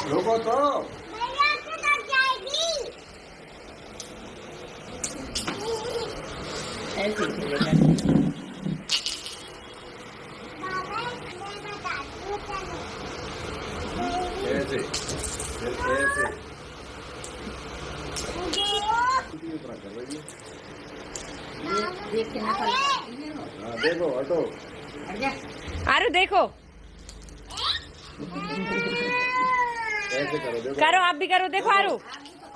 रुको तो। ऐसे खेलेगा। ऐसे ऐसे इतना कर रही है। देख के ना हाँ देखो हटो। आरू देखो, ऐसे करो देखो। करो आप भी करो, देखो आरू,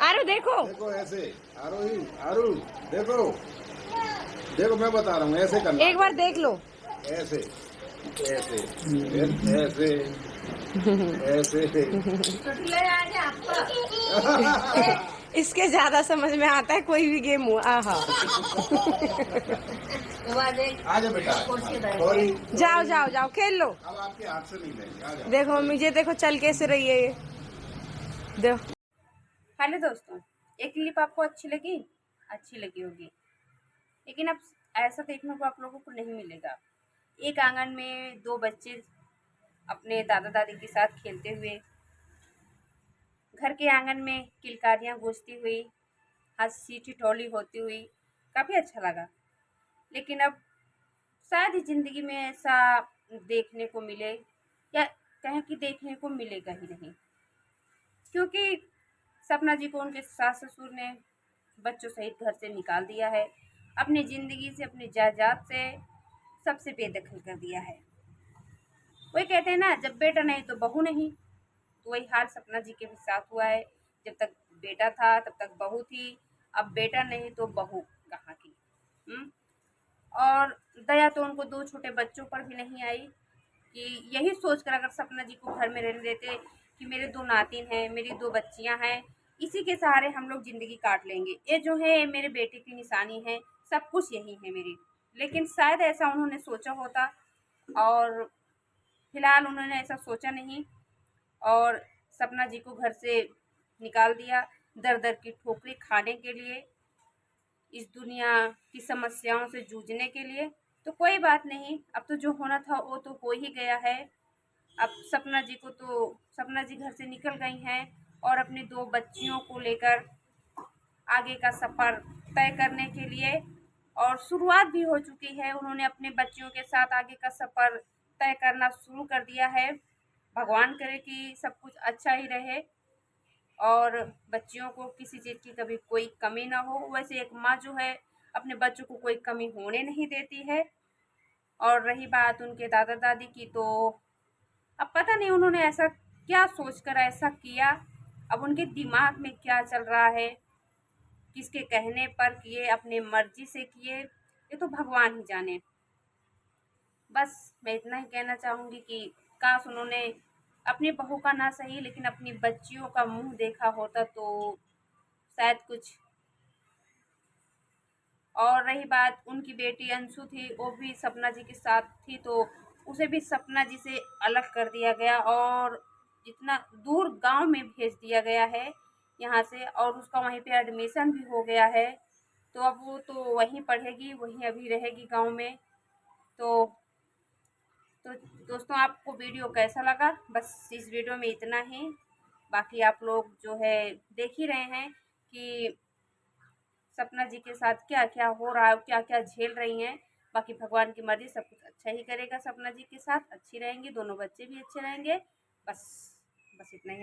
आरू देखो। देखो ऐसे आरोही आरू देखो देखो मैं बता रहा हूँ ऐसे करना। एक बार देख लो। ऐसे ऐसे ऐसे ऐसे इसके ज्यादा समझ में आता है कोई भी गेम हुआ। आहा आजा बेटा सॉरी। जाओ जाओ जाओ खेल लो। अब आपके हाथ से नहीं लेंगे। आजा। देखो मुझे देखो चल कैसे रही है ये, देखो। हेलो दोस्तों, एक क्लिप आपको अच्छी लगी होगी, लेकिन अब ऐसा देखने को आप लोगों को नहीं मिलेगा। एक आंगन में दो बच्चे अपने दादा दादी के साथ खेलते हुए, घर के आंगन में किलकारियाँ गूंजती हुई, हंसी ठिठोली होती हुई, काफ़ी अच्छा लगा। लेकिन अब शायद ही ज़िंदगी में ऐसा देखने को मिले, या कहें कि देखने को मिलेगा ही नहीं, क्योंकि सपना जी को उनके सास ससुर ने बच्चों सहित घर से निकाल दिया है, अपनी ज़िंदगी से, अपनी जायदाद से सबसे बेदखल कर दिया है। वही कहते हैं ना, जब बेटा नहीं तो बहू नहीं। तो वही हाल सपना जी के भी साथ हुआ है। जब तक बेटा था तब तक बहू थी, अब बेटा नहीं तो बहू कहाँ की। और दया तो उनको दो छोटे बच्चों पर भी नहीं आई, कि यही सोचकर अगर सपना जी को घर में रहने देते कि मेरे दो नातिन हैं, मेरी दो बच्चियां हैं, इसी के सहारे हम लोग ज़िंदगी काट लेंगे, ये जो है मेरे बेटे की निशानी है, सब कुछ यही है मेरी। लेकिन शायद ऐसा उन्होंने सोचा होता, और फिलहाल उन्होंने ऐसा सोचा नहीं, और सपना जी को घर से निकाल दिया दर दर की ठोकरें खाने के लिए, इस दुनिया की समस्याओं से जूझने के लिए। तो कोई बात नहीं, अब तो जो होना था वो तो हो ही गया है। अब सपना जी घर से निकल गई हैं, और अपनी दो बच्चियों को लेकर आगे का सफ़र तय करने के लिए, और शुरुआत भी हो चुकी है। उन्होंने अपने बच्चियों के साथ आगे का सफ़र तय करना शुरू कर दिया है। भगवान करे कि सब कुछ अच्छा ही रहे, और बच्चियों को किसी चीज़ की कभी कोई कमी ना हो। वैसे एक माँ जो है अपने बच्चों को कोई कमी होने नहीं देती है। और रही बात उनके दादा दादी की, तो अब पता नहीं उन्होंने ऐसा क्या सोचकर ऐसा किया, अब उनके दिमाग में क्या चल रहा है, किसके कहने पर किए, अपने मर्जी से किए, ये तो भगवान ही जाने। बस मैं इतना ही कहना चाहूँगी कि काश उन्होंने अपनी बहू का ना सही, लेकिन अपनी बच्चियों का मुंह देखा होता तो शायद कुछ। और रही बात उनकी बेटी अंशु थी, वो भी सपना जी के साथ थी, तो उसे भी सपना जी से अलग कर दिया गया, और जितना दूर गांव में भेज दिया गया है यहाँ से, और उसका वहीं पे एडमिशन भी हो गया है। तो अब वो तो वहीं पढ़ेगी, वहीं अभी रहेगी गांव में। तो तो दोस्तों, आपको वीडियो कैसा लगा, बस इस वीडियो में इतना ही। बाकी आप लोग जो है देख ही रहे हैं कि सपना जी के साथ क्या क्या हो रहा है, क्या क्या झेल रही हैं। बाकी भगवान की मर्जी, सब कुछ अच्छा ही करेगा। सपना जी के साथ अच्छी रहेंगी, दोनों बच्चे भी अच्छे रहेंगे। बस बस इतना ही।